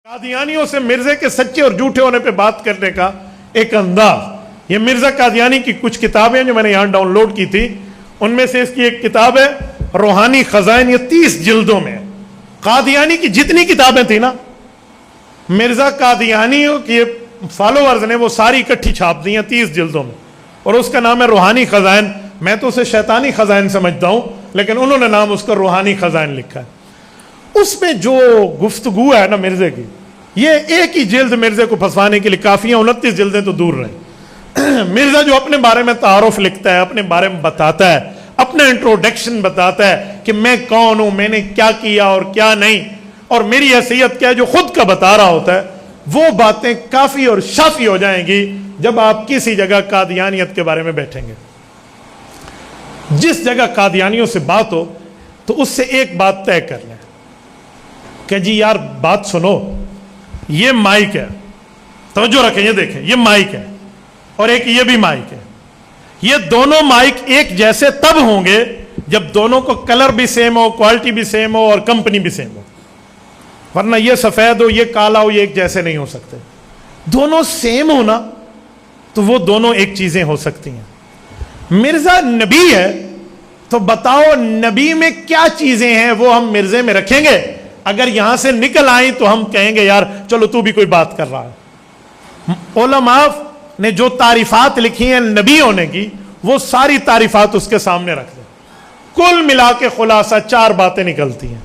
قادیانیوں سے مرزے کے سچے اور جھوٹے ہونے پہ بات کرنے کا ایک انداز، یہ مرزا قادیانی کی کچھ کتابیں جو میں نے یہاں ڈاؤن لوڈ کی تھی، ان میں سے اس کی ایک کتاب ہے روحانی خزائن، یہ 30 جلدوں میں ہے۔ قادیانی کی جتنی کتابیں تھیں نا، مرزا قادیانیوں کی فالوورز نے وہ ساری اکٹھی چھاپ دی ہیں 30 جلدوں میں، اور اس کا نام ہے روحانی خزائن۔ میں تو اسے شیطانی خزائن سمجھتا ہوں، لیکن انہوں نے نام اس کا روحانی خزائن لکھا ہے۔ اس میں جو گفتگو ہے نا مرزے کی، یہ ایک ہی جلد مرزے کو پھنسوانے کے لیے کافی ہیں، 29 جلدیں تو دور رہیں۔ مرزا جو اپنے بارے میں تعارف لکھتا ہے، اپنے بارے میں بتاتا ہے، اپنا انٹروڈکشن بتاتا ہے کہ میں کون ہوں، میں نے کیا کیا اور کیا نہیں، اور میری حیثیت کیا ہے، جو خود کا بتا رہا ہوتا ہے، وہ باتیں کافی اور شافی ہو جائیں گی جب آپ کسی جگہ قادیانیت کے بارے میں بیٹھیں گے۔ جس جگہ قادیانیوں سے بات ہو تو اس سے ایک بات طے کر لیں کہ جی یار بات سنو، یہ مائک ہے، توجہ رکھیں، یہ دیکھیں، یہ مائک ہے اور ایک یہ بھی مائک ہے۔ یہ دونوں مائک ایک جیسے تب ہوں گے جب دونوں کو کلر بھی سیم ہو، کوالٹی بھی سیم ہو اور کمپنی بھی سیم ہو، ورنہ یہ سفید ہو، یہ کالا ہو، یہ ایک جیسے نہیں ہو سکتے۔ دونوں سیم ہونا تو وہ دونوں ایک چیزیں ہو سکتی ہیں۔ مرزا نبی ہے تو بتاؤ نبی میں کیا چیزیں ہیں وہ ہم مرزے میں رکھیں گے؟ اگر یہاں سے نکل آئیں تو ہم کہیں گے یار چلو تو بھی کوئی بات کر رہا ہے۔ علماء نے جو تعریفات لکھی ہیں نبی ہونے کی، وہ ساری تعریفات اس کے سامنے رکھ دیں، کل ملا کے خلاصہ 4 باتیں نکلتی ہیں۔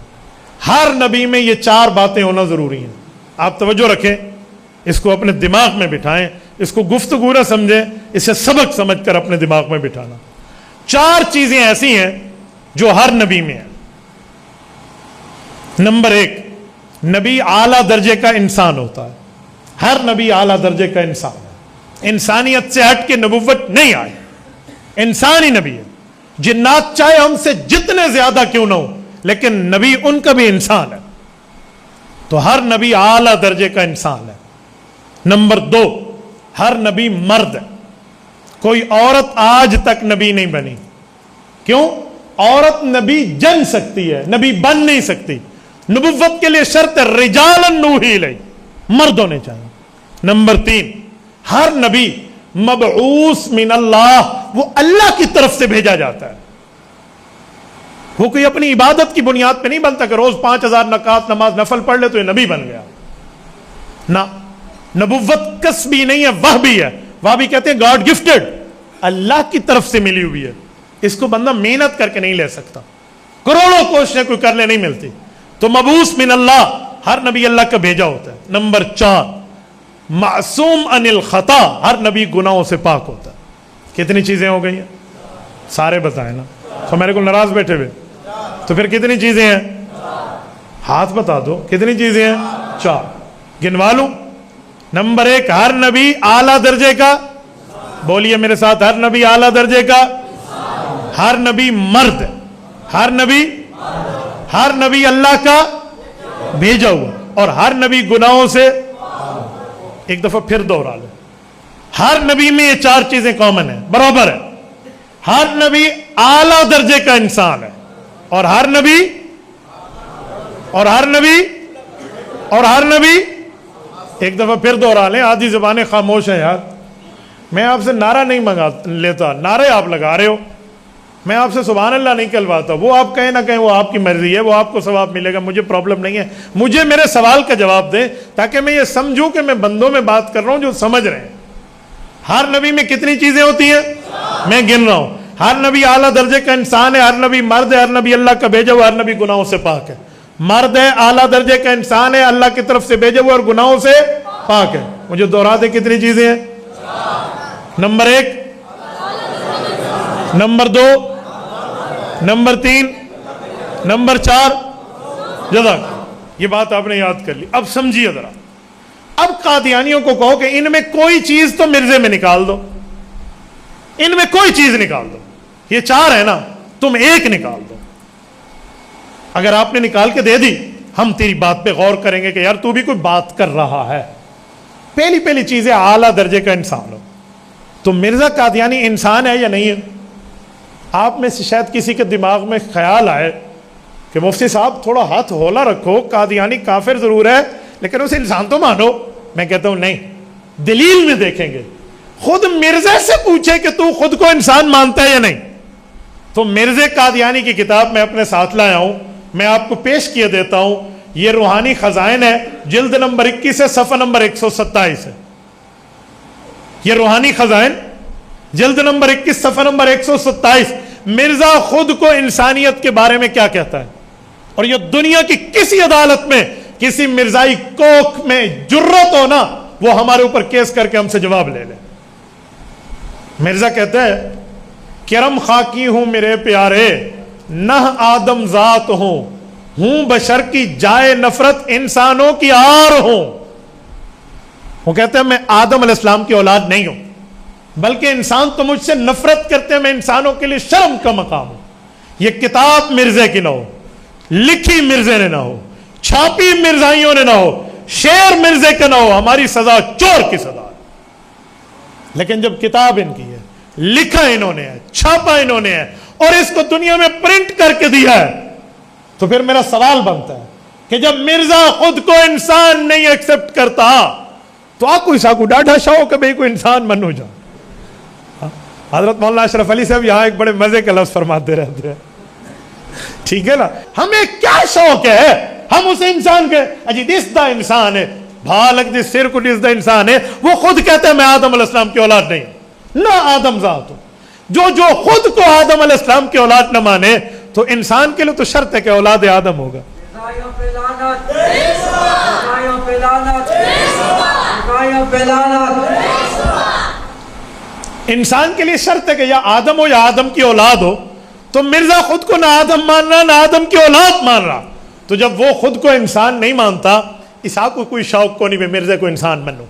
ہر نبی میں یہ 4 باتیں ہونا ضروری ہیں۔ آپ توجہ رکھیں، اس کو اپنے دماغ میں بٹھائیں، اس کو گفتگو نہ سمجھیں، اسے سبق سمجھ کر اپنے دماغ میں بٹھانا۔ 4 چیزیں ایسی ہیں جو ہر نبی میں ہیں۔ نمبر 1، نبی اعلیٰ درجے کا انسان ہوتا ہے۔ ہر نبی اعلیٰ درجے کا انسان ہے، انسانیت سے ہٹ کے نبوت نہیں آئی، انسان ہی نبی ہے۔ جنات چاہے ہم سے جتنے زیادہ کیوں نہ ہو، لیکن نبی ان کا بھی انسان ہے، تو ہر نبی اعلیٰ درجے کا انسان ہے۔ نمبر 2، ہر نبی مرد ہے، کوئی عورت آج تک نبی نہیں بنی۔ کیوں؟ عورت نبی جن سکتی ہے، نبی بن نہیں سکتی۔ نبوت کے لیے شرط ہے رجالا نوحی الیہ، مرد ہونے چاہیے۔ نمبر 3، ہر نبی مبعوث من اللہ، وہ اللہ کی طرف سے بھیجا جاتا ہے۔ وہ کوئی اپنی عبادت کی بنیاد پہ نہیں بنتا کہ روز 5000 رکعت نماز نفل پڑھ لے تو یہ نبی بن گیا۔ نہ، نبوت کسبی نہیں ہے، وہ بھی ہے۔ وہ بھی کہتے ہیں گاڈ گفٹڈ، اللہ کی طرف سے ملی ہوئی ہے، اس کو بندہ محنت کر کے نہیں لے سکتا، کروڑوں کوششیں کوئی کرنے نہیں ملتی۔ تو مبعوث من اللہ، ہر نبی اللہ کا بھیجا ہوتا ہے۔ نمبر 4، معصوم عن الخطا، ہر نبی گناہوں سے پاک ہوتا ہے۔ کتنی چیزیں ہو گئی ہیں؟ سارے بتائیں نا، تو میرے کو ناراض بیٹھے ہوئے، تو پھر کتنی چیزیں ہیں؟ ہاتھ بتا دو کتنی چیزیں ہیں؟ 4 گنوا لوں۔ نمبر 1، ہر نبی اعلیٰ درجے کا، بولیے میرے ساتھ، ہر نبی اعلیٰ درجے کا، ہر نبی مرد، ہر نبی اللہ کا بھیجا ہوا، اور ہر نبی گناہوں سے، ایک دفعہ پھر دوہرا لو، ہر نبی میں یہ 4 چیزیں کامن ہیں، برابر ہے۔ ہر نبی اعلیٰ درجے کا انسان ہے، اور ہر نبی ایک دفعہ پھر دوہرا لیں، آدھی زبانیں خاموش ہیں یار۔ میں آپ سے نعرہ نہیں منگا لیتا، نعرے آپ لگا رہے ہو، میں آپ سے سبحان اللہ نہیں کہلواتا، وہ آپ کہیں نہ کہیں، وہ آپ کی مرضی ہے، وہ آپ کو ثواب ملے گا، مجھے پرابلم نہیں ہے۔ مجھے میرے سوال کا جواب دیں تاکہ میں یہ سمجھوں کہ میں بندوں میں بات کر رہا ہوں جو سمجھ رہے ہیں۔ ہر نبی میں کتنی چیزیں ہوتی ہیں؟ میں گن رہا ہوں۔ ہر نبی اعلیٰ درجے کا انسان ہے، ہر نبی مرد ہے، ہر نبی اللہ کا بھیجا ہوا، ہر نبی گناہوں سے پاک ہے۔ مرد ہے، اعلیٰ درجے کا انسان ہے، اللہ کی طرف سے بھیجا ہوا اور گناہوں سے پاک ہے۔ مجھے دوہرا دیں کتنی چیزیں ہیں؟ نمبر 1، نمبر 2، نمبر 3، نمبر 4، جزاک۔ یہ بات آپ نے یاد کر لی۔ اب سمجھیے ذرا، اب قادیانیوں کو کہو کہ ان میں کوئی چیز تو مرزے میں نکال دو، ان میں کوئی چیز نکال دو، یہ 4 ہے نا، تم ایک نکال دو۔ اگر آپ نے نکال کے دے دی، ہم تیری بات پہ غور کریں گے کہ یار تو بھی کوئی بات کر رہا ہے۔ پہلی چیز ہے اعلیٰ درجے کا انسان ہو۔ تو مرزا قادیانی انسان ہے یا نہیں ہے؟ آپ میں سے شاید کسی کے دماغ میں خیال آئے کہ مفتی صاحب تھوڑا ہاتھ ہولا رکھو، قادیانی کافر ضرور ہے لیکن اسے انسان تو مانو. میں کہتا ہوں نہیں, دلیل میں دیکھیں گے. خود مرزا سے پوچھے کہ تو خود کو انسان مانتا ہے یا نہیں. تو مرزا قادیانی کی کتاب میں اپنے ساتھ لایا ہوں, میں آپ کو پیش کیے دیتا ہوں. یہ روحانی خزائن ہے, جلد نمبر 21 ہے, صفحہ نمبر 127 ہے. یہ روحانی خزائن جلد نمبر 21 صفحہ نمبر 127. مرزا خود کو انسانیت کے بارے میں کیا کہتا ہے, اور یہ دنیا کی کسی عدالت میں کسی مرزائی کوکھ میں جرت ہو نا, وہ ہمارے اوپر کیس کر کے ہم سے جواب لے لے. مرزا کہتا ہے کرم خاکی ہوں میرے پیارے, نہ آدم ذات ہوں بشر کی جائے نفرت انسانوں کی آر ہوں. وہ کہتے ہیں میں آدم علیہ السلام کی اولاد نہیں ہوں, بلکہ انسان تو مجھ سے نفرت کرتے ہیں, میں انسانوں کے لیے شرم کا مقام ہوں. یہ کتاب مرزے کی نہ ہو, لکھی مرزے نے نہ ہو, چھاپی مرزائیوں نے نہ ہو, شعر مرزے کا نہ ہو, ہماری سزا چور کی سزا. لیکن جب کتاب ان کی ہے, لکھا انہوں نے ہے, چھاپا انہوں نے ہے, اور اس کو دنیا میں پرنٹ کر کے دیا ہے, تو پھر میرا سوال بنتا ہے کہ جب مرزا خود کو انسان نہیں ایکسپٹ کرتا تو آپ کو ڈاڈھا شاو کہ بھئی کوئی انسان منو جا. حضرت مولانا اشرف علی صاحب یہاں ایک بڑے مزے کا لفظ فرماتے رہتے ہیں, ٹھیک ہے نا, ہمیں کیا شوق ہے, ہم اسے انسان کے اجی دس دا انسان ہے, بھالک دس سر کو دس دا انسان ہے. وہ خود کہتے ہیں میں آدم علیہ السلام کی اولاد نہیں, نہ آدم ذات ہو. جو خود کو آدم علیہ السلام کی اولاد نہ مانے, تو انسان کے لیے تو شرط ہے کہ اولاد آدم ہوگا. انسان کے لیے شرط ہے کہ یا آدم ہو یا آدم کی اولاد ہو. تو مرزا خود کو نہ آدم مان رہا نہ آدم کی اولاد مان رہا. تو جب وہ خود کو انسان نہیں مانتا, اس کو کوئی شوق کو نہیں مرزا کو انسان منو.